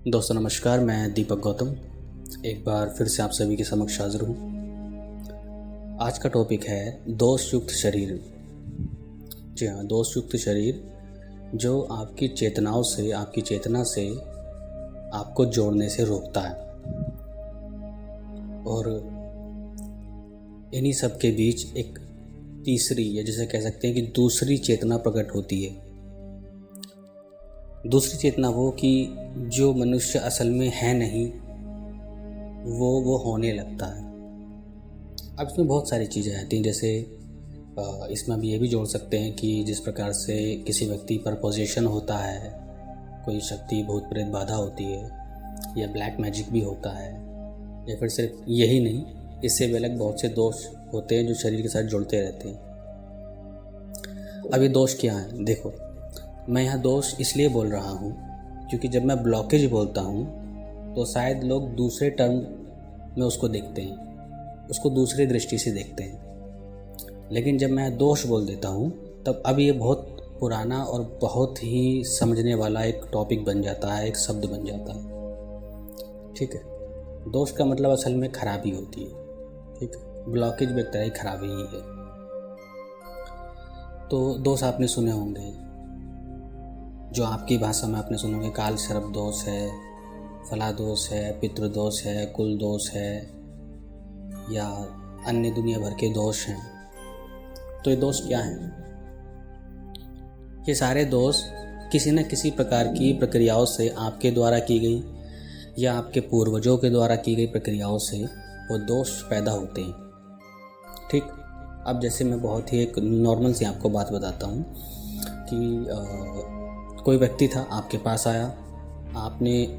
दोस्तों नमस्कार, मैं दीपक गौतम एक बार फिर से आप सभी के समक्ष हाजिर हूँ। आज का टॉपिक है दोष युक्त शरीर। जी हाँ, दोष युक्त शरीर जो आपकी चेतनाओं से, आपकी चेतना से आपको जोड़ने से रोकता है और इन्हीं सब के बीच एक तीसरी या जिसे कह सकते हैं कि दूसरी चेतना प्रकट होती है। दूसरी चेतना वो कि जो मनुष्य असल में है नहीं वो होने लगता है। अब इसमें बहुत सारी चीज़ें आती हैं, जैसे इसमें भी ये भी जोड़ सकते हैं कि जिस प्रकार से किसी व्यक्ति पर पोजेशन होता है, कोई शक्ति भूत प्रेत बाधा होती है, या ब्लैक मैजिक भी होता है, या फिर सिर्फ यही नहीं, इससे भी अलग बहुत से दोष होते हैं जो शरीर के साथ जुड़ते रहते हैं। अब ये दोष क्या है? देखो, मैं यहाँ दोष इसलिए बोल रहा हूँ क्योंकि जब मैं ब्लॉकेज बोलता हूँ तो शायद लोग दूसरे टर्म में उसको देखते हैं, उसको दूसरी दृष्टि से देखते हैं। लेकिन जब मैं दोष बोल देता हूँ तब अब ये बहुत पुराना और बहुत ही समझने वाला एक टॉपिक बन जाता है, एक शब्द बन जाता है। ठीक है, दोष का मतलब असल में खराबी होती है। ठीक है, ब्लॉकेज भी एक तरह की खराबी ही है। तो दोष आपने सुने होंगे, जो आपकी भाषा में आपने सुनोगे, काल सर्प दोष है, फला दोष है, पितृ दोष है, कुल दोष है, या अन्य दुनिया भर के दोष हैं। तो ये दोष क्या हैं? ये सारे दोष किसी न किसी प्रकार की प्रक्रियाओं से आपके द्वारा की गई या आपके पूर्वजों के द्वारा की गई प्रक्रियाओं से वो दोष पैदा होते हैं। ठीक, अब जैसे मैं बहुत ही एक नॉर्मल सी आपको बात बताता हूँ कि कोई व्यक्ति था, आपके पास आया,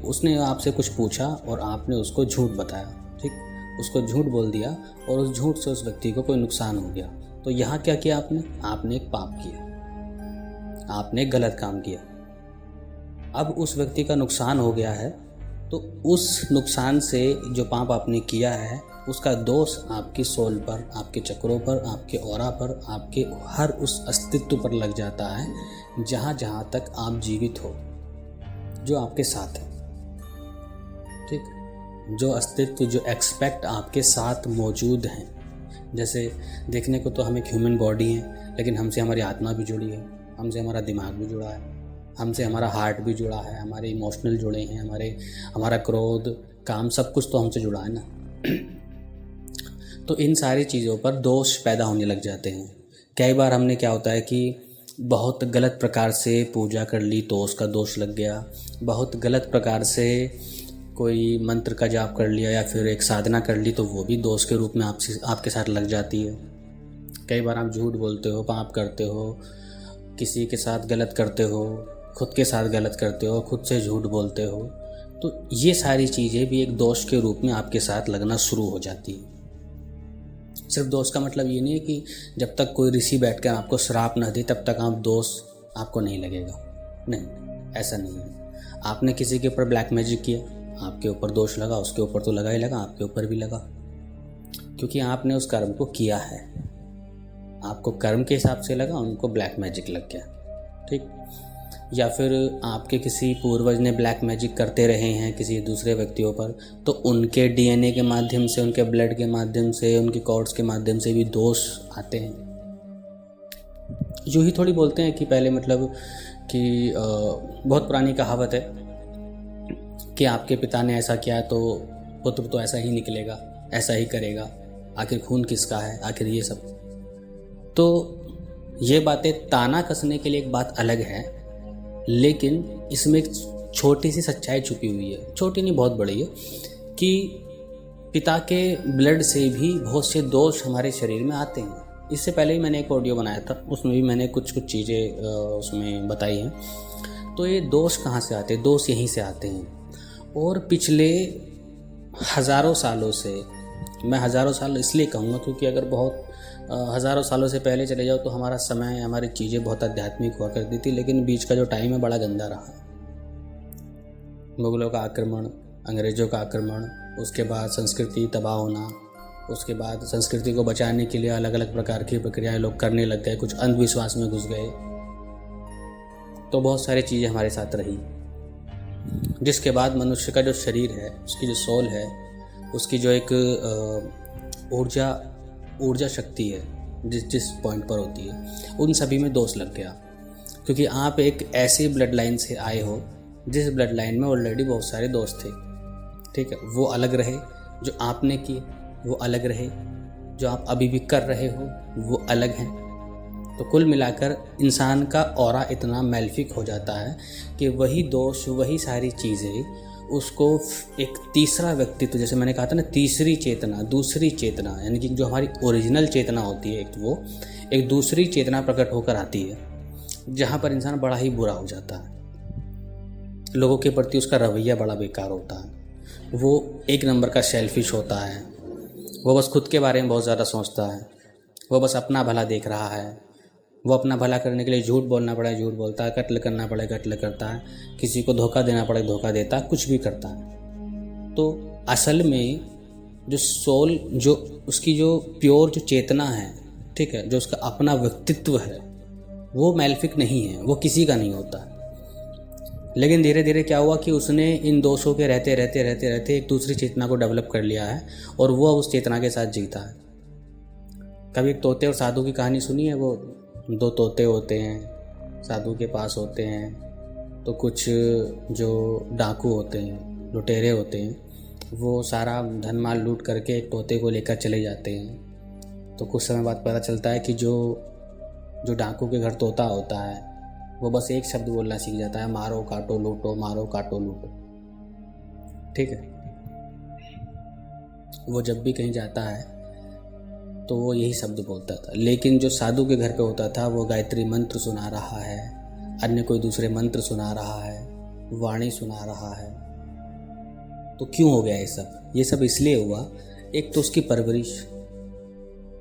उसने आपसे कुछ पूछा और आपने उसको झूठ बताया। ठीक, उसको झूठ बोल दिया और उस झूठ से उस व्यक्ति को कोई नुकसान हो गया। तो यहाँ क्या किया आपने एक पाप किया, आपने एक गलत काम किया। अब उस व्यक्ति का नुकसान हो गया है, तो उस नुकसान से जो पाप आपने किया है उसका दोष आपकी सोल पर, आपके चक्रों पर, आपके ऑरा पर, आपके हर उस अस्तित्व पर लग जाता है जहाँ तक आप जीवित हो, जो आपके साथ है। ठीक, जो अस्तित्व, जो एक्सपेक्ट आपके साथ मौजूद हैं। जैसे देखने को तो हम एक ह्यूमन बॉडी है, लेकिन हमसे हमारी आत्मा भी जुड़ी है, हमसे हमारा दिमाग भी जुड़ा है, हमसे हमारा हार्ट भी जुड़ा है, हमारे इमोशनल जुड़े हैं, हमारा क्रोध, काम, सब कुछ तो हमसे जुड़ा है ना। तो इन सारी चीज़ों पर दोष पैदा होने लग जाते हैं। कई बार हमने क्या होता है कि बहुत गलत प्रकार से पूजा कर ली तो उसका दोष लग गया, बहुत गलत प्रकार से कोई मंत्र का जाप कर लिया या फिर एक साधना कर ली तो वो भी दोष के रूप में आपके साथ लग जाती है। कई बार आप झूठ बोलते हो, पाप करते हो, किसी के साथ गलत करते हो, खुद के साथ गलत करते हो, खुद से झूठ बोलते हो, तो ये सारी चीज़ें भी एक दोष के रूप में आपके साथ लगना शुरू हो जाती है। सिर्फ दोष का मतलब ये नहीं है कि जब तक कोई ऋषि बैठकर आपको श्राप न दे तब तक आप दोष आपको नहीं लगेगा। नहीं, ऐसा नहीं है। आपने किसी के ऊपर ब्लैक मैजिक किया, आपके ऊपर दोष लगा, उसके ऊपर तो लगा ही लगा, आपके ऊपर भी लगा, क्योंकि आपने उस कर्म को किया है। आपको कर्म के हिसाब से लगा, उनको ब्लैक मैजिक लग गया। ठीक, या फिर आपके किसी पूर्वज ने ब्लैक मैजिक करते रहे हैं किसी दूसरे व्यक्तियों पर, तो उनके डीएनए के माध्यम से, उनके ब्लड के माध्यम से, उनकी कॉर्ड्स के माध्यम से भी दोष आते हैं। यूँ ही थोड़ी बोलते हैं कि पहले मतलब कि बहुत पुरानी कहावत है कि आपके पिता ने ऐसा किया तो पुत्र तो ऐसा ही निकलेगा, ऐसा ही करेगा, आखिर खून किसका है, आखिर ये सब। तो ये बातें ताना कसने के लिए एक बात अलग है, लेकिन इसमें एक छोटी सी सच्चाई छुपी हुई है, छोटी नहीं बहुत बड़ी है, कि पिता के ब्लड से भी बहुत से दोष हमारे शरीर में आते हैं। इससे पहले ही मैंने एक ऑडियो बनाया था, उसमें भी मैंने कुछ चीज़ें उसमें बताई हैं। तो ये दोष कहाँ से आते हैं? दोष यहीं से आते हैं। और पिछले हज़ारों सालों से, मैं हज़ारों साल इसलिए कहूँगा क्योंकि अगर बहुत हज़ारों सालों से पहले चले जाओ तो हमारा समय, हमारी चीज़ें बहुत आध्यात्मिक हुआ करती थी, लेकिन बीच का जो टाइम है बड़ा गंदा रहा। मुगलों का आक्रमण, अंग्रेज़ों का आक्रमण, उसके बाद संस्कृति तबाह होना, उसके बाद संस्कृति को बचाने के लिए अलग अलग प्रकार की प्रक्रियाएं लोग करने लग गए, कुछ अंधविश्वास में घुस गए, तो बहुत सारी चीज़ें हमारे साथ रही। जिसके बाद मनुष्य का जो शरीर है, उसकी जो सोल है, उसकी जो एक ऊर्जा शक्ति है जिस पॉइंट पर होती है, उन सभी में दोष लग गया। क्योंकि आप एक ऐसी ब्लड लाइन से आए हो जिस ब्लड लाइन में ऑलरेडी बहुत सारे दोस्त थे, ठीक है। वो अलग रहे, जो आपने किए वो अलग रहे, जो आप अभी भी कर रहे हो वो अलग हैं। तो कुल मिलाकर इंसान का ऑरा इतना मैल्फिक हो जाता है कि वही दोष, वही सारी चीज़ें उसको एक तीसरा व्यक्तित्व, जैसे मैंने कहा था ना, तीसरी चेतना, दूसरी चेतना, यानी कि जो हमारी ओरिजिनल चेतना होती है, वो एक दूसरी चेतना प्रकट होकर आती है, जहाँ पर इंसान बड़ा ही बुरा हो जाता है। लोगों के प्रति उसका रवैया बड़ा बेकार होता है, वो एक नंबर का सेल्फिश होता है, वो बस खुद के बारे में बहुत ज़्यादा सोचता है, वो बस अपना भला देख रहा है, वो अपना भला करने के लिए झूठ बोलना पड़े झूठ बोलता है, कत्ल करना पड़े कत्ल करता है, किसी को धोखा देना पड़े धोखा देता है, कुछ भी करता है। तो असल में जो सोल, जो उसकी जो प्योर जो चेतना है, ठीक है, जो उसका अपना व्यक्तित्व है, वो मैल्फिक नहीं है, वो किसी का नहीं होता। लेकिन धीरे धीरे क्या हुआ कि उसने इन दोषों के रहते रहते रहते रहते एक दूसरी चेतना को डेवलप कर लिया है और वो उस चेतना के साथ जीता है। कभी एक तोते और साधु की कहानी सुनी है? वो दो तोते होते हैं, साधु के पास होते हैं, तो कुछ जो डाकू होते हैं, लुटेरे होते हैं, वो सारा धन माल लूट करके एक तोते को लेकर चले जाते हैं। तो कुछ समय बाद पता चलता है कि जो डाकू के घर तोता होता है, वो बस एक शब्द बोलना सीख जाता है, मारो काटो लूटो, मारो काटो लूटो, ठीक है। वो जब भी कहीं जाता है तो वो यही शब्द बोलता था। लेकिन जो साधु के घर पे होता था, वो गायत्री मंत्र सुना रहा है, अन्य कोई दूसरे मंत्र सुना रहा है, वाणी सुना रहा है। तो क्यों हो गया ये सब? ये सब इसलिए हुआ, एक तो उसकी परवरिश,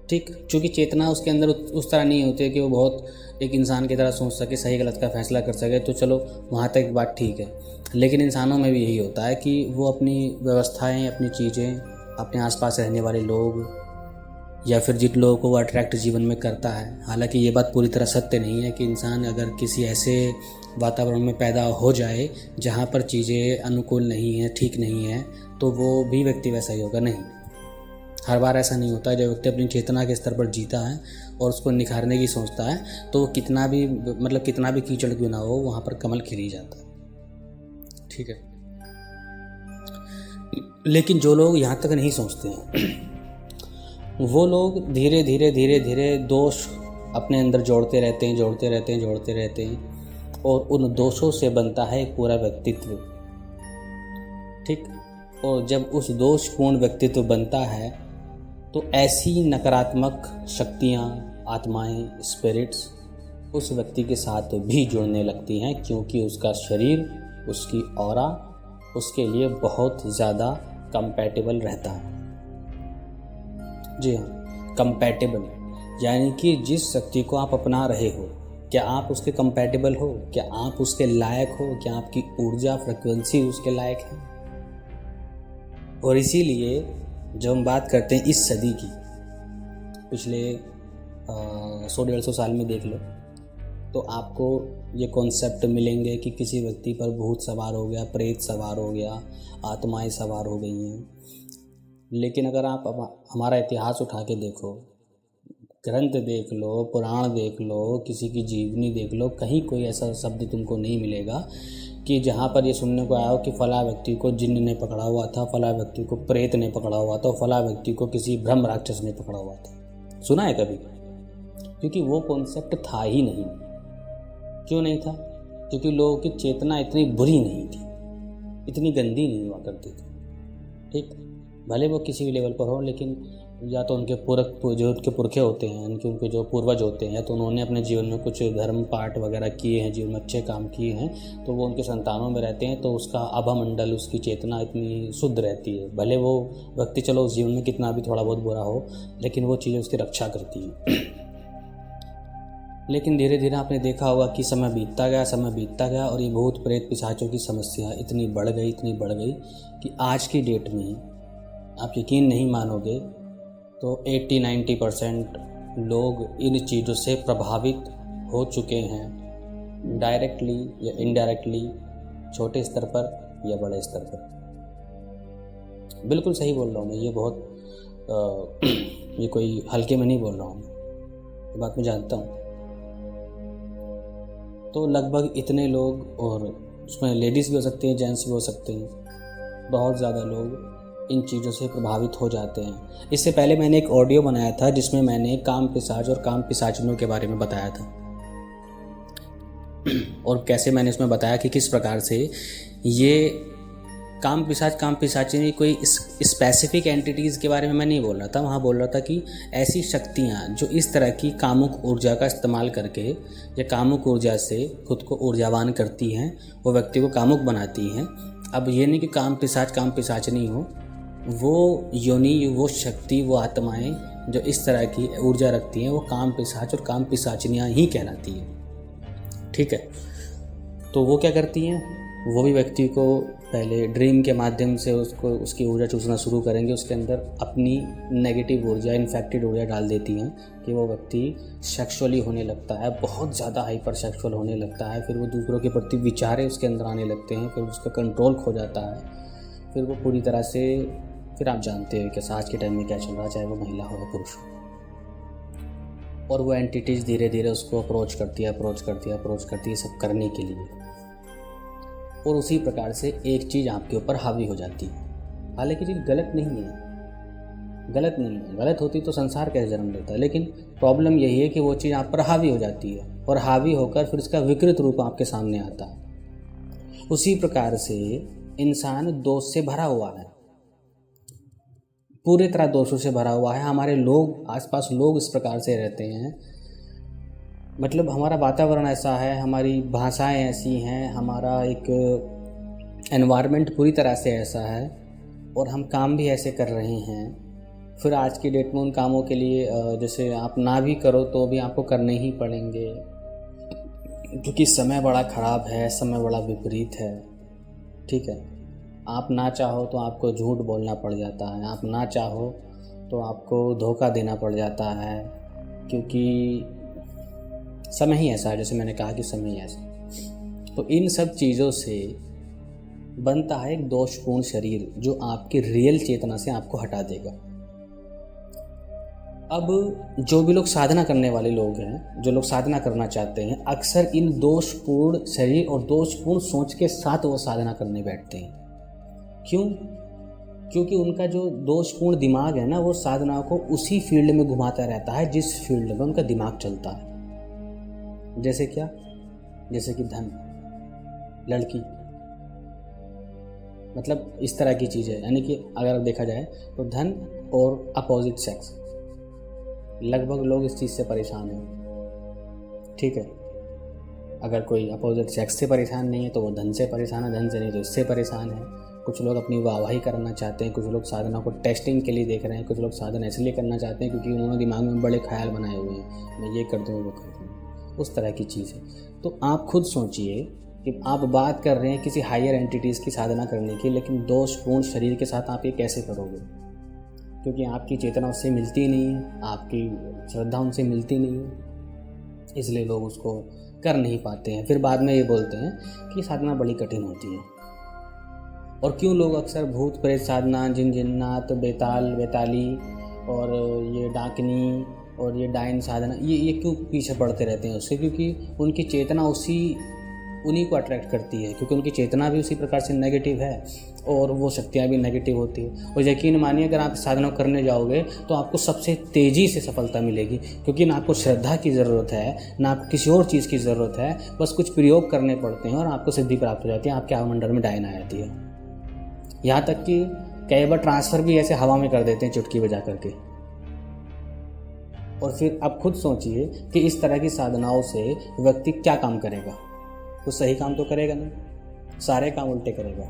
ठीक, चूँकि चेतना उसके अंदर उस तरह नहीं होती है कि वो बहुत एक इंसान की तरह सोच सके, सही गलत का फैसला कर सके, तो चलो वहाँ तक बात ठीक है। लेकिन इंसानों में भी यही होता है कि वो अपनी व्यवस्थाएं, अपनी चीज़ें, अपने आसपास रहने वाले लोग, या फिर जिन लोगों को वो अट्रैक्ट जीवन में करता है। हालांकि ये बात पूरी तरह सत्य नहीं है कि इंसान अगर किसी ऐसे वातावरण में पैदा हो जाए जहाँ पर चीज़ें अनुकूल नहीं है, ठीक नहीं है, तो वो भी व्यक्ति वैसा ही होगा, नहीं। हर बार ऐसा नहीं होता है। जो व्यक्ति अपनी चेतना के स्तर पर जीता है और उसको निखारने की सोचता है, तो वो कितना भी कीचड़ क्यों ना हो, वहाँ पर कमल खिल ही जाता है, ठीक है। लेकिन जो लोग यहाँ तक नहीं सोचते हैं, वो लोग धीरे धीरे दोष अपने अंदर जोड़ते रहते हैं और उन दोषों से बनता है एक पूरा व्यक्तित्व, ठीक। और जब उस दोषपूर्ण व्यक्तित्व बनता है तो ऐसी नकारात्मक शक्तियाँ, आत्माएं, स्पिरिट्स उस व्यक्ति के साथ भी जुड़ने लगती हैं, क्योंकि उसका शरीर, उसकी ऑरा उसके लिए बहुत ज़्यादा कंपैटिबल रहता है। जी हाँ, कंपैटिबल, यानी कि जिस शक्ति को आप अपना रहे हो, क्या आप उसके कंपैटिबल हो? क्या आप उसके लायक हो? क्या आपकी ऊर्जा, फ्रिक्वेंसी उसके लायक है? और इसीलिए जब हम बात करते हैं इस सदी की, पिछले 100-150 साल में देख लो, तो आपको ये कॉन्सेप्ट मिलेंगे कि किसी व्यक्ति पर भूत सवार हो गया, प्रेत सवार हो गया, आत्माएं सवार हो गई हैं। लेकिन अगर आप हमारा इतिहास उठा के देखो, ग्रंथ देख लो, पुराण देख लो, किसी की जीवनी देख लो, कहीं कोई ऐसा शब्द तुमको नहीं मिलेगा कि जहाँ पर ये सुनने को आया हो कि फला व्यक्ति को जिन्न ने पकड़ा हुआ था, फला व्यक्ति को प्रेत ने पकड़ा हुआ था, फला व्यक्ति को किसी ब्रह्म राक्षस ने पकड़ा हुआ था। सुना है कभी? क्योंकि वो कॉन्सेप्ट था ही नहीं। क्यों नहीं था? क्योंकि लोगों की चेतना इतनी बुरी नहीं थी, इतनी गंदी नहीं हुआ करती थी, ठीक। भले वो किसी भी लेवल पर हो, लेकिन या तो उनके जो उनके पुरखे होते हैं, उनके जो पूर्वज होते हैं, या तो उन्होंने अपने जीवन में कुछ धर्म पाठ वगैरह किए हैं, जीवन में अच्छे काम किए हैं, तो वो उनके संतानों में रहते हैं, तो उसका आभामंडल, उसकी चेतना इतनी शुद्ध रहती है। भले वो व्यक्ति चलो उस जीवन में कितना भी थोड़ा बहुत बुरा हो, लेकिन वो चीज़ें उसकी रक्षा करती हैं। लेकिन धीरे धीरे आपने देखा होगा कि समय बीतता गया और ये भूत प्रेत पिशाचों की समस्या इतनी बढ़ गई कि आज की डेट में आप यकीन नहीं मानोगे तो 80-90% लोग इन चीज़ों से प्रभावित हो चुके हैं, डायरेक्टली या इनडायरेक्टली, छोटे स्तर पर या बड़े स्तर पर। बिल्कुल सही बोल रहा हूँ मैं, ये बहुत ये कोई हल्के में नहीं बोल रहा हूँ, ये बात मैं जानता हूँ। तो लगभग इतने लोग, और उसमें लेडीज़ भी हो सकते हैं, जेंट्स भी हो सकते हैं, बहुत ज़्यादा लोग इन चीज़ों से प्रभावित हो जाते हैं। इससे पहले मैंने एक ऑडियो बनाया था जिसमें मैंने काम पिशाच और काम पिशाचनियों के बारे में बताया था, और कैसे मैंने इसमें बताया कि किस प्रकार से ये काम पिशाचिनी कोई स्पेसिफिक एंटिटीज़ के बारे में मैं नहीं बोल रहा था। वहाँ बोल रहा था कि ऐसी शक्तियाँ जो इस तरह की कामुक ऊर्जा का इस्तेमाल करके या कामुक ऊर्जा से खुद को ऊर्जावान करती हैं, वो व्यक्ति को कामुक बनाती हैं। अब ये नहीं कि काम पिशाचनी हो, वो योनि, वो शक्ति, वो आत्माएँ जो इस तरह की ऊर्जा रखती हैं वो काम पिशाच और काम पिशाचनियाँ ही कहलाती हैं। ठीक है, तो वो क्या करती हैं, वो भी व्यक्ति को पहले ड्रीम के माध्यम से उसको उसकी ऊर्जा चूसना शुरू करेंगे, उसके अंदर अपनी नेगेटिव ऊर्जा, इन्फेक्टेड ऊर्जा डाल देती हैं कि वो व्यक्ति सेक्सुअली होने लगता है, बहुत ज़्यादा हाइपर सेक्सुअल होने लगता है। फिर वो दूसरों के प्रति विचार उसके अंदर आने लगते हैं, फिर उसका कंट्रोल खो जाता है, फिर वो पूरी तरह से, फिर आप जानते हो कि आज के टाइम में क्या चल रहा है, चाहे वो महिला हो या पुरुष हो, और वो एंटिटीज़ धीरे धीरे उसको अप्रोच करती है सब करने के लिए, और उसी प्रकार से एक चीज़ आपके ऊपर हावी हो जाती है। हालांकि चीज़ गलत नहीं है, गलत होती तो संसार कैसे जन्म लेता है, लेकिन प्रॉब्लम यही है कि वो चीज़ आप पर हावी हो जाती है, और हावी होकर फिर उसका विकृत रूप आपके सामने आता है। उसी प्रकार से इंसान दोष से भरा हुआ है, पूरी तरह दोषों से भरा हुआ है। हमारे लोग, आसपास लोग इस प्रकार से रहते हैं, मतलब हमारा वातावरण ऐसा है, हमारी भाषाएं ऐसी हैं, हमारा एक एनवायरनमेंट पूरी तरह से ऐसा है, और हम काम भी ऐसे कर रहे हैं। फिर आज की डेट में उन कामों के लिए जैसे आप ना भी करो तो भी आपको करने ही पड़ेंगे, क्योंकि समय बड़ा ख़राब है, समय बड़ा विपरीत है। ठीक है, आप ना चाहो तो आपको झूठ बोलना पड़ जाता है, आप ना चाहो तो आपको धोखा देना पड़ जाता है, क्योंकि समय ही ऐसा है, जैसे मैंने कहा कि समय ही ऐसा। तो इन सब चीज़ों से बनता है एक दोषपूर्ण शरीर जो आपकी रियल चेतना से आपको हटा देगा। अब जो भी लोग साधना करने वाले लोग हैं, जो लोग साधना करना चाहते हैं, अक्सर इन दोषपूर्ण शरीर और दोषपूर्ण सोच के साथ वो साधना करने बैठते हैं। क्यों? क्योंकि उनका जो दोषपूर्ण दिमाग है ना, वो साधना को उसी फील्ड में घुमाता रहता है जिस फील्ड में उनका दिमाग चलता है। जैसे क्या? जैसे कि धन, लड़की, मतलब इस तरह की चीज़ है। यानी कि अगर देखा जाए तो धन और अपोजिट सेक्स, लगभग लोग इस चीज़ से परेशान हैं। ठीक है, अगर कोई अपोजिट सेक्स से परेशान नहीं है तो वो धन से परेशान है, धन से नहीं तो इससे परेशान है। कुछ लोग अपनी वाहवाही करना चाहते हैं, कुछ लोग साधना को टेस्टिंग के लिए देख रहे हैं, कुछ लोग साधना इसलिए करना चाहते हैं क्योंकि उन्होंने दिमाग में बड़े ख्याल बनाए हुए हैं, मैं ये कर दूँ, वो कर दूँ, उस तरह की चीज़ है। तो आप खुद सोचिए कि आप बात कर रहे हैं किसी हायर एंटिटीज़ की साधना करने की, लेकिन दोषपूर्ण शरीर के साथ आप ये कैसे करोगे? क्योंकि आपकी चेतना उससे मिलती नहीं है, आपकी श्रद्धा उनसे मिलती नहीं है, इसलिए लोग उसको कर नहीं पाते हैं। फिर बाद में ये बोलते हैं कि साधना बड़ी कठिन होती है। और क्यों लोग अक्सर भूत प्रेत साधना, जिन जिन्नात, बेताल बेताली और ये डाकनी और ये डायन साधना, ये क्यों पीछे पड़ते रहते हैं उससे? क्योंकि उनकी चेतना उन्हीं को अट्रैक्ट करती है, क्योंकि उनकी चेतना भी उसी प्रकार से नेगेटिव है और वो शक्तियाँ भी नेगेटिव होती है। और यकीन मानिए, अगर आप साधना करने जाओगे तो आपको सबसे तेज़ी से सफलता मिलेगी, क्योंकि ना आपको श्रद्धा की ज़रूरत है, ना आपको किसी और चीज़ की ज़रूरत है, बस कुछ प्रयोग करने पड़ते हैं और आपको सिद्धि प्राप्त हो जाती है, आपके आवामंडल में डायन आ जाती है। यहाँ तक कि कई बार ट्रांसफ़र भी ऐसे हवा में कर देते हैं चुटकी बजा करके। और फिर आप खुद सोचिए कि इस तरह की साधनाओं से व्यक्ति क्या काम करेगा? वो सही काम तो करेगा नहीं, सारे काम उल्टे करेगा।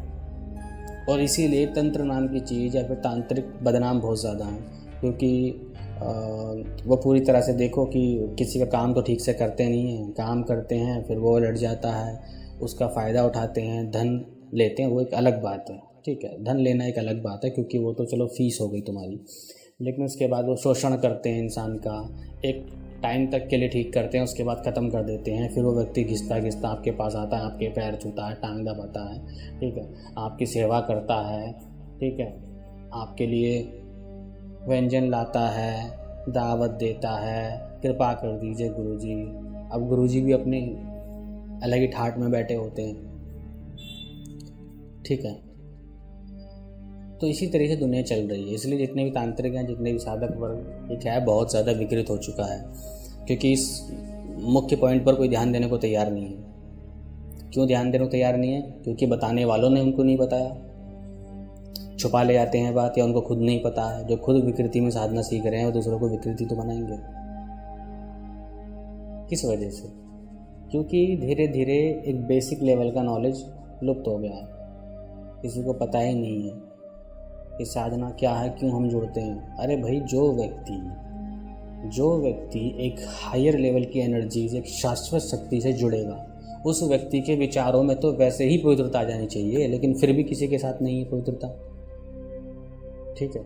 और इसीलिए तंत्र नाम की चीज़ या फिर तांत्रिक बदनाम बहुत ज़्यादा है, क्योंकि वो पूरी तरह से देखो कि किसी का काम तो ठीक से करते नहीं हैं, काम करते हैं फिर वो लड़ जाता है, उसका फ़ायदा उठाते हैं, धन लेते हैं, वो एक अलग बात है। ठीक है, धन लेना एक अलग बात है, क्योंकि वो तो चलो फीस हो गई तुम्हारी, लेकिन उसके बाद वो शोषण करते हैं इंसान का, एक टाइम तक के लिए ठीक करते हैं, उसके बाद ख़त्म कर देते हैं। फिर वो व्यक्ति घिसता घिसता आपके पास आता है, आपके पैर छूता है, टांग दबाता है, ठीक है, आपकी सेवा करता है, ठीक है, आपके लिए व्यंजन लाता है, दावत देता है, कृपा कर दीजिए गुरुजी। अब गुरुजी भी अपनी अलग ही ठाट में बैठे होते हैं, ठीक है। तो इसी तरीके से दुनिया चल रही है। इसलिए जितने भी तांत्रिक हैं, जितने भी साधक वर्ग, ये क्या है, बहुत ज़्यादा विकृत हो चुका है, क्योंकि इस मुख्य पॉइंट पर कोई ध्यान देने को तैयार नहीं है। क्यों ध्यान देने को तैयार नहीं है? क्योंकि बताने वालों ने उनको नहीं बताया, छुपा ले जाते हैं बात, या उनको खुद नहीं पता है। जो खुद विकृति में साधना सीख रहे हैं वो दूसरों को विकृति तो बनाएंगे। किस वजह से? क्योंकि धीरे धीरे एक बेसिक लेवल का नॉलेज लुप्त हो गया है, किसी को पता ही नहीं है कि साधना क्या है, क्यों हम जुड़ते हैं। अरे भाई, जो व्यक्ति एक हायर लेवल की एनर्जी से, एक शाश्वत शक्ति से जुड़ेगा, उस व्यक्ति के विचारों में तो वैसे ही पवित्रता आ जानी चाहिए, लेकिन फिर भी किसी के साथ नहीं है पवित्रता, ठीक है।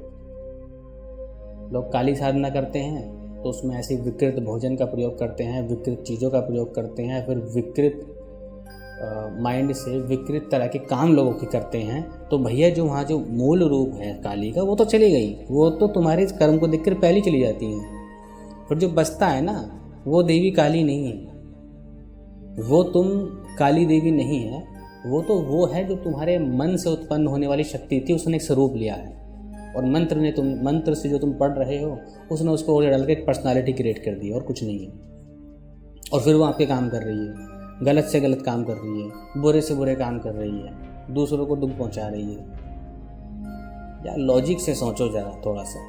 लोग काली साधना करते हैं तो उसमें ऐसी विकृत भोजन का प्रयोग करते हैं, विकृत चीज़ों का प्रयोग करते हैं, फिर विकृत माइंड से विकृत तरह के काम लोगों की करते हैं। तो भैया जो वहाँ जो मूल रूप है काली का, वो तो चली गई, वो तो तुम्हारे इस कर्म को देखकर पहले चली जाती हैं। फिर जो बचता है ना, वो देवी काली नहीं है, वो तुम काली देवी नहीं है, वो तो वो है जो तुम्हारे मन से उत्पन्न होने वाली शक्ति थी, उसने एक स्वरूप लिया है। और मंत्र से जो तुम पढ़ रहे हो, उसने उसको और डाल के एक पर्सनालिटी क्रिएट कर दी, और कुछ नहीं है। और फिर वो आपके काम कर रही है, गलत से गलत काम कर रही है, बुरे से बुरे काम कर रही है, दूसरों को दुख पहुंचा रही है। यार लॉजिक से सोचो ज़रा थोड़ा सा।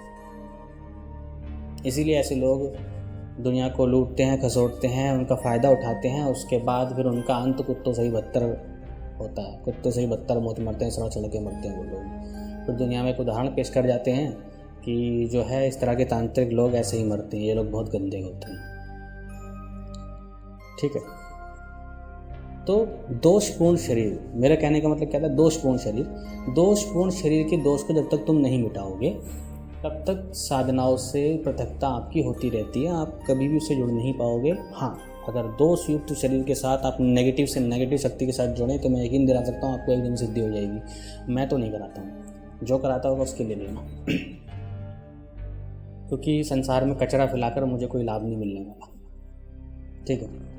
इसीलिए ऐसे लोग दुनिया को लूटते हैं, खसोटते हैं, उनका फ़ायदा उठाते हैं, उसके बाद फिर उनका अंत कुत्तों से ही बदतर होता है। कुत्तों से ही बदतर मौत मरते हैं, सड़क चढ़ के मरते हैं वो लोग। फिर दुनिया में एक उदाहरण पेश कर जाते हैं कि जो है इस तरह के तांत्रिक लोग ऐसे ही मरते हैं, ये लोग बहुत गंदे होते हैं, ठीक है। तो दोषपूर्ण शरीर, मेरा कहने का मतलब क्या था, दोषपूर्ण शरीर। दोषपूर्ण शरीर के दोष को जब तक तुम नहीं मिटाओगे, तब तक साधनाओं से पृथकता आपकी होती रहती है, आप कभी भी उससे जुड़ नहीं पाओगे। हाँ, अगर दोष युक्त शरीर के साथ आप नेगेटिव से नेगेटिव शक्ति के साथ जुड़ें, तो मैं यकीन दिला सकता हूँ आपको एक दिन सिद्धि हो जाएगी। मैं तो नहीं कराता हूँ, जो कराता होगा उसके लिए लेना, क्योंकि संसार में कचरा फैलाकर मुझे कोई लाभ नहीं मिलने वाला, ठीक है।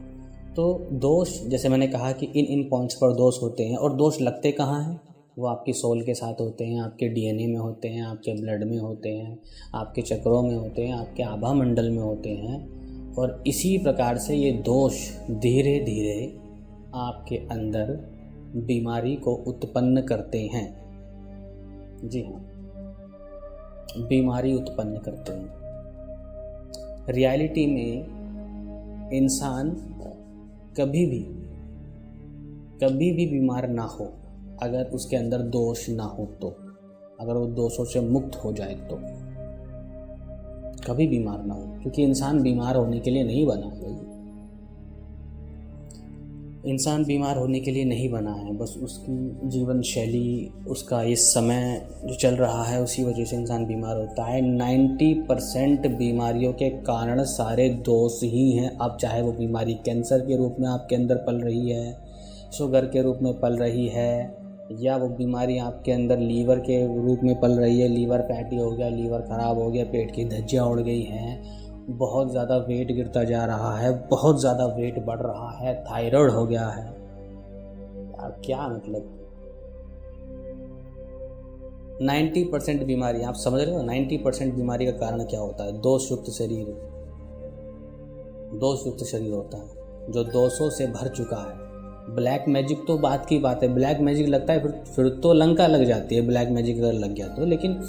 तो दोष, जैसे मैंने कहा कि इन पॉइंट्स पर दोष होते हैं, और दोष लगते कहाँ हैं? वो आपकी सोल के साथ होते हैं, आपके डीएनए में होते हैं, आपके ब्लड में होते हैं, आपके चक्रों में होते हैं, आपके आभा मंडल में होते हैं। और इसी प्रकार से ये दोष धीरे धीरे आपके अंदर बीमारी को उत्पन्न करते हैं। जी हाँ, बीमारी उत्पन्न करते हैं। रियलिटी में इंसान कभी भी बीमार ना हो अगर उसके अंदर दोष ना हो, तो अगर वो दोषों से मुक्त हो जाए तो कभी बीमार ना हो, क्योंकि इंसान बीमार होने के लिए नहीं बना है। इंसान बीमार होने के लिए नहीं बना है, बस उसकी जीवन शैली, उसका ये समय जो चल रहा है, उसी वजह से इंसान बीमार होता है। 90% बीमारियों के कारण सारे दोष ही हैं। अब चाहे वो बीमारी कैंसर के रूप में आपके अंदर पल रही है, शुगर के रूप में पल रही है, या वो बीमारी आपके अंदर लीवर के रूप में पल रही है, लीवर फैटी हो गया, लीवर ख़राब हो गया, पेट की धज्जियाँ उड़ गई हैं, बहुत ज़्यादा वेट गिरता जा रहा है, बहुत ज़्यादा वेट बढ़ रहा है, थायराइड हो गया है। यार क्या मतलब, 90% बीमारी, आप समझ रहे हो, 90% बीमारी का कारण क्या होता है? दोषयुक्त शरीर। दोषयुक्त शरीर होता है जो दोषों से भर चुका है। ब्लैक मैजिक तो बात की बात है, ब्लैक मैजिक लगता है फिर तो लंका लग जाती है, ब्लैक मैजिक अगर लग गया तो। लेकिन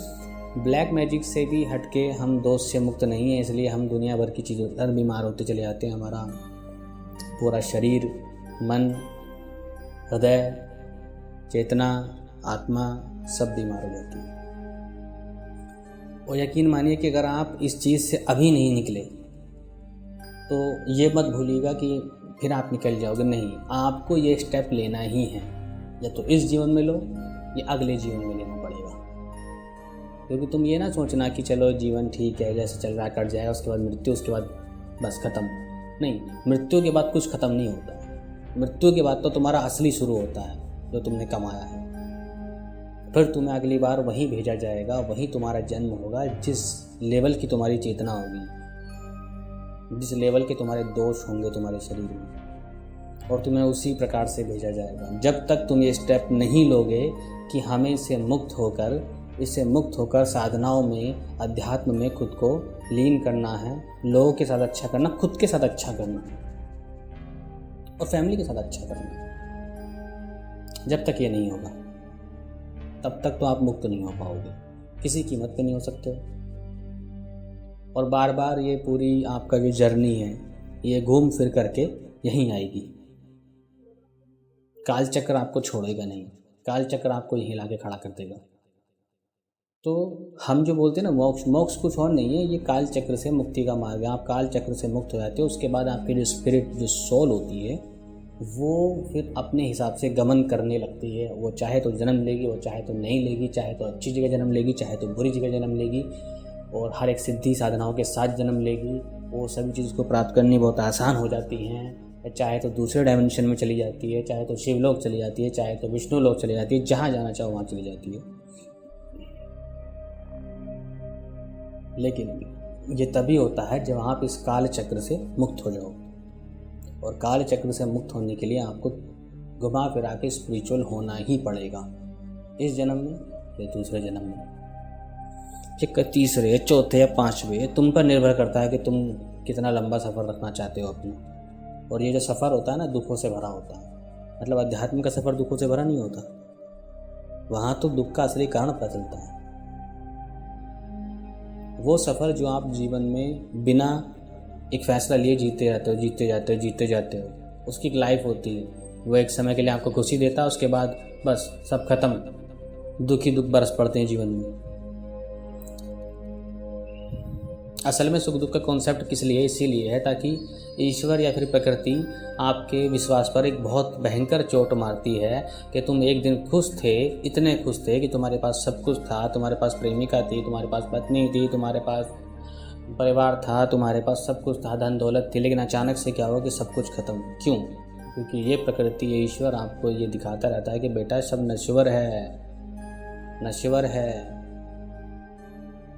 ब्लैक मैजिक से भी हटके हम दोष से मुक्त नहीं है, इसलिए हम दुनिया भर की चीज़ों पर बीमार होते चले जाते हैं। हमारा पूरा शरीर, मन, हृदय, चेतना, आत्मा सब बीमार हो जाती है। और यकीन मानिए कि अगर आप इस चीज़ से अभी नहीं निकले तो ये मत भूलिएगा कि फिर आप निकल जाओगे, नहीं, आपको ये स्टेप लेना ही है, या तो इस जीवन में लो या अगले जीवन में लेना पड़ेगा। क्योंकि तुम ये ना सोचना कि चलो जीवन ठीक है, जैसे चल रहा कट जाएगा, उसके बाद मृत्यु, उसके बाद बस ख़त्म। नहीं, मृत्यु के बाद कुछ ख़त्म नहीं होता। मृत्यु के बाद तो तुम्हारा असली शुरू होता है, जो तुमने कमाया है। फिर तुम्हें अगली बार वहीं भेजा जाएगा, वहीं तुम्हारा जन्म होगा, जिस लेवल की तुम्हारी चेतना होगी, जिस लेवल के तुम्हारे दोष होंगे तुम्हारे शरीर में, और तुम्हें उसी प्रकार से भेजा जाएगा। जब तक तुम ये स्टेप नहीं लोगे कि हमें इससे मुक्त होकर साधनाओं में, अध्यात्म में खुद को लीन करना है, लोगों के साथ अच्छा करना, खुद के साथ अच्छा करना और फैमिली के साथ अच्छा करना, जब तक ये नहीं होगा तब तक तो आप मुक्त नहीं हो पाओगे, किसी कीमत पे नहीं हो सकते हो। और बार बार ये पूरी आपका जो जर्नी है ये घूम फिर करके यहीं आएगी। काल चक्र आपको छोड़ेगा नहीं, काल चक्र आपको यहीं ला के खड़ा कर देगा। तो हम जो बोलते हैं ना मोक्ष कुछ और नहीं है, ये काल चक्र से मुक्ति का मार्ग है। आप काल चक्र से मुक्त हो जाते हो, उसके बाद आपकी जो स्पिरिट, जो सोल होती है, वो फिर अपने हिसाब से गमन करने लगती है। वो चाहे तो जन्म लेगी, वो चाहे तो नहीं लेगी, चाहे तो अच्छी जगह जन्म लेगी, चाहे तो बुरी जगह जन्म लेगी, और हर एक सिद्धि साधनाओं के साथ जन्म लेगी। वो सभी चीज़ को प्राप्त करनी बहुत आसान हो जाती हैं। चाहे तो दूसरे डायमेंशन में चली जाती है, चाहे तो शिवलोक चली जाती है, चाहे तो विष्णु लोक चली जाती है, जहाँ जाना चाहो वहाँ चली जाती है। लेकिन ये तभी होता है जब आप इस काल चक्र से मुक्त हो जाओ। और काल चक्र से मुक्त होने के लिए आपको घुमा फिरा के स्पिरिचुअल होना ही पड़ेगा, इस जन्म में या दूसरे जन्म में, चाहे तीसरे, चौथे या पांचवें। तुम पर निर्भर करता है कि तुम कितना लंबा सफ़र रखना चाहते हो अपना। और ये जो सफ़र होता है ना, दुखों से भरा होता है। मतलब आध्यात्म का सफ़र दुखों से भरा नहीं होता, वहाँ तो दुख का असली कारण पता चलता है। वो सफ़र जो आप जीवन में बिना एक फ़ैसला लिए जीते जाते हो, उसकी एक लाइफ होती है। वो एक समय के लिए आपको खुशी देता है, उसके बाद बस सब खत्म, दुख ही दुख बरस पड़ते हैं जीवन में। असल में सुख दुख का कॉन्सेप्ट किस लिए, इसीलिए है ताकि ईश्वर या फिर प्रकृति आपके विश्वास पर एक बहुत भयंकर चोट मारती है कि तुम एक दिन खुश थे, इतने खुश थे कि तुम्हारे पास सब कुछ था, तुम्हारे पास प्रेमिका थी, तुम्हारे पास पत्नी थी, तुम्हारे पास परिवार था, तुम्हारे पास सब कुछ था, धन दौलत थी, लेकिन अचानक से क्या हुआ कि सब कुछ खत्म। क्यों? क्योंकि ये प्रकृति, ये ईश्वर आपको ये दिखाता रहता है कि बेटा सब नश्वर है,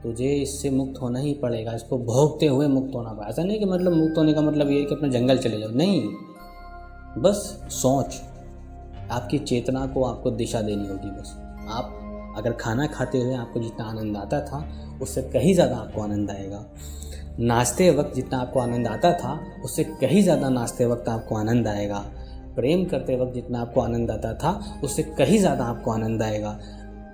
तुझे इससे मुक्त होना ही पड़ेगा, इसको भोगते हुए मुक्त होना पड़ेगा। ऐसा नहीं कि मतलब मुक्त होने का मतलब ये है कि अपने जंगल चले जाओ, नहीं, बस सोच, आपकी चेतना को आपको दिशा देनी होगी। बस आप अगर खाना खाते हुए आपको जितना आनंद आता था उससे कहीं ज़्यादा आपको आनंद आएगा। नाचते वक्त जितना आपको आनंद आता था उससे कहीं ज़्यादा नाचते वक्त आपको आनंद आएगा। प्रेम करते वक्त जितना आपको आनंद आता था उससे कहीं ज़्यादा आपको आनंद आएगा।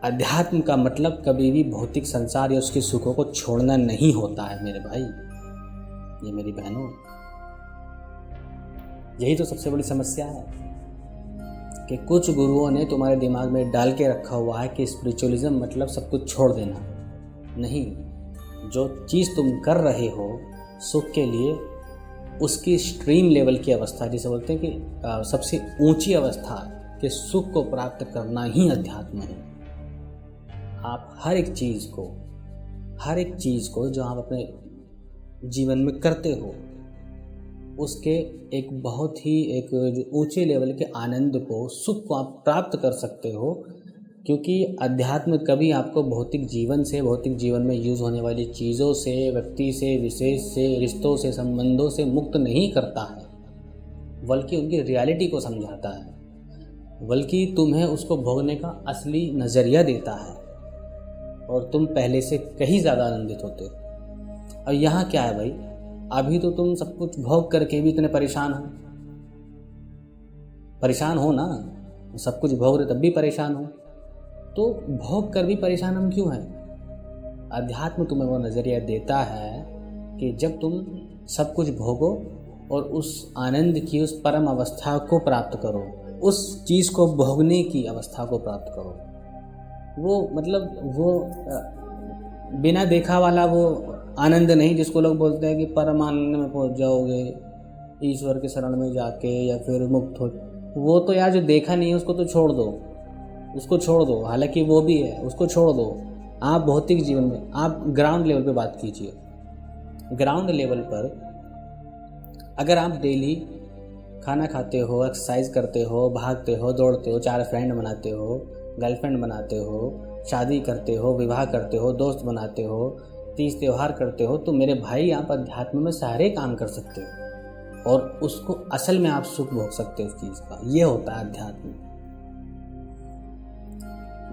अध्यात्म का मतलब कभी भी भौतिक संसार या उसके सुखों को छोड़ना नहीं होता है मेरे भाई, ये मेरी बहनों। यही तो सबसे बड़ी समस्या है कि कुछ गुरुओं ने तुम्हारे दिमाग में डाल के रखा हुआ है कि स्पिरिचुअलिज्म मतलब सब कुछ छोड़ देना। नहीं, जो चीज़ तुम कर रहे हो सुख के लिए, उसकी स्ट्रीम लेवल की अवस्था, जिसे बोलते हैं कि सबसे ऊंची अवस्था के सुख को प्राप्त करना ही अध्यात्म है। आप हर एक चीज़ को जो आप अपने जीवन में करते हो उसके एक बहुत ही एक जो ऊंचे लेवल के आनंद को, सुख को आप प्राप्त कर सकते हो। क्योंकि अध्यात्म कभी आपको भौतिक जीवन में यूज़ होने वाली चीज़ों से, व्यक्ति से, विशेष से, रिश्तों से, संबंधों से मुक्त नहीं करता है, बल्कि उनकी रियलिटी को समझाता है, बल्कि तुम्हें उसको भोगने का असली नज़रिया देता है और तुम पहले से कहीं ज़्यादा आनंदित होते हो। और यहाँ क्या है भाई, अभी तो तुम सब कुछ भोग करके भी इतने परेशान हो ना, सब कुछ भोग रहे तब भी परेशान हो, तो भोग कर भी परेशान हम क्यों हैं? अध्यात्म तुम्हें वो नज़रिया देता है कि जब तुम सब कुछ भोगो और उस आनंद की, उस परम अवस्था को प्राप्त करो, उस चीज़ को भोगने की अवस्था को प्राप्त करो। वो मतलब वो बिना देखा वाला वो आनंद नहीं, जिसको लोग बोलते हैं कि परम आनंद में पहुंच जाओगे ईश्वर के शरण में जाके या फिर मुक्त हो। वो तो यार जो देखा नहीं है उसको तो उसको छोड़ दो, हालांकि वो भी है, उसको छोड़ दो। आप भौतिक जीवन में, आप ग्राउंड लेवल पे बात कीजिए। ग्राउंड लेवल पर अगर आप डेली खाना खाते हो, एक्सरसाइज करते हो, भागते हो, दौड़ते हो, 4 फ्रेंड बनाते हो, गर्लफ्रेंड बनाते हो, शादी करते हो, विवाह करते हो, दोस्त बनाते हो, तीज त्योहार करते हो, तो मेरे भाई आप अध्यात्म में सारे काम कर सकते हो और उसको असल में आप सुख भोग सकते हो उस चीज़ का। ये होता है अध्यात्म।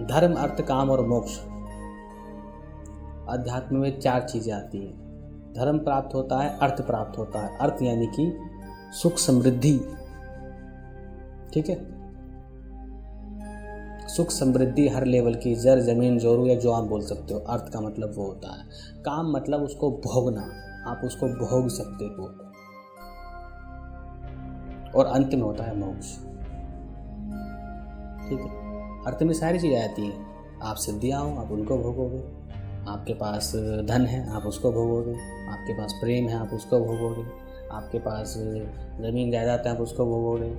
धर्म, अर्थ, काम और मोक्ष। अध्यात्म में 4 चीज़ें आती हैं। धर्म प्राप्त होता है, अर्थ प्राप्त होता है। अर्थ यानी कि सुख समृद्धि, ठीक है। सुख समृद्धि हर लेवल की, जर जमीन जोरू या जो आप बोल सकते हो। अर्थ का मतलब वो होता है। काम मतलब उसको भोगना, आप उसको भोग सकते हो। और अंत में होता है मोक्ष, ठीक है। अर्थ में सारी चीज़ें आती हैं। आप सिद्धियाँ हो, आप उनको भोगोगे। आपके पास धन है, आप उसको भोगोगे। आपके पास प्रेम है, आप उसको भोगोगे। आपके पास ज़मीन जायदाद है, आप उसको भोगोगे।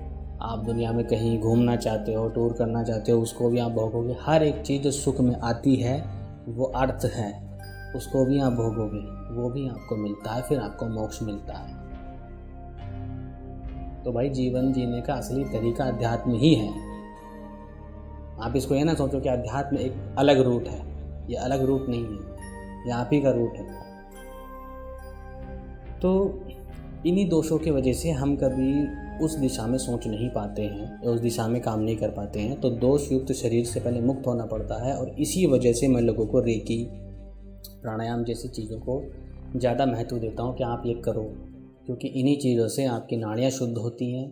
आप दुनिया में कहीं घूमना चाहते हो, टूर करना चाहते हो, उसको भी आप भोगोगे। हर एक चीज़ जो सुख में आती है वो अर्थ है, उसको भी आप भोगोगे, वो भी आपको मिलता है, फिर आपको मोक्ष मिलता है। तो भाई जीवन जीने का असली तरीका अध्यात्म ही है। आप इसको ये ना सोचो कि अध्यात्म एक अलग रूट है। ये अलग रूट नहीं है, ये आप ही का रूट है। तो इन्हीं दोषों की वजह से हम कभी उस दिशा में सोच नहीं पाते हैं या उस दिशा में काम नहीं कर पाते हैं। तो दोष युक्त शरीर से पहले मुक्त होना पड़ता है। और इसी वजह से मैं लोगों को रेकी, प्राणायाम जैसी चीज़ों को ज़्यादा महत्व देता हूँ कि आप ये करो, क्योंकि इन्हीं चीज़ों से आपकी नाड़ियाँ शुद्ध होती हैं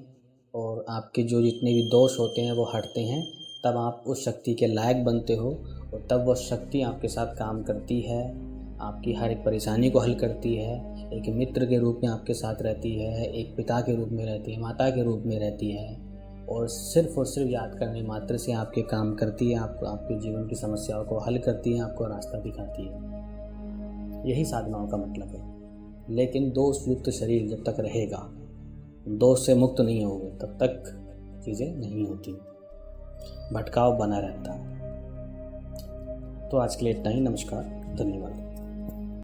और आपके जो जितने भी दोष होते हैं वो हटते हैं। तब आप उस शक्ति के लायक बनते हो और तब वह शक्ति आपके साथ काम करती है, आपकी हर एक परेशानी को हल करती है, एक मित्र के रूप में आपके साथ रहती है, एक पिता के रूप में रहती है, माता के रूप में रहती है और सिर्फ याद करने मात्र से आपके काम करती है, आपके जीवन की समस्याओं को हल करती है, आपको रास्ता दिखाती है। यही साधनाओं का मतलब है। लेकिन दोष युक्त शरीर जब तक रहेगा, दोष से मुक्त नहीं होगे, तब तक चीज़ें नहीं होती, भटकाव बना रहता है। तो आज के लिए इतना ही। नमस्कार, धन्यवाद।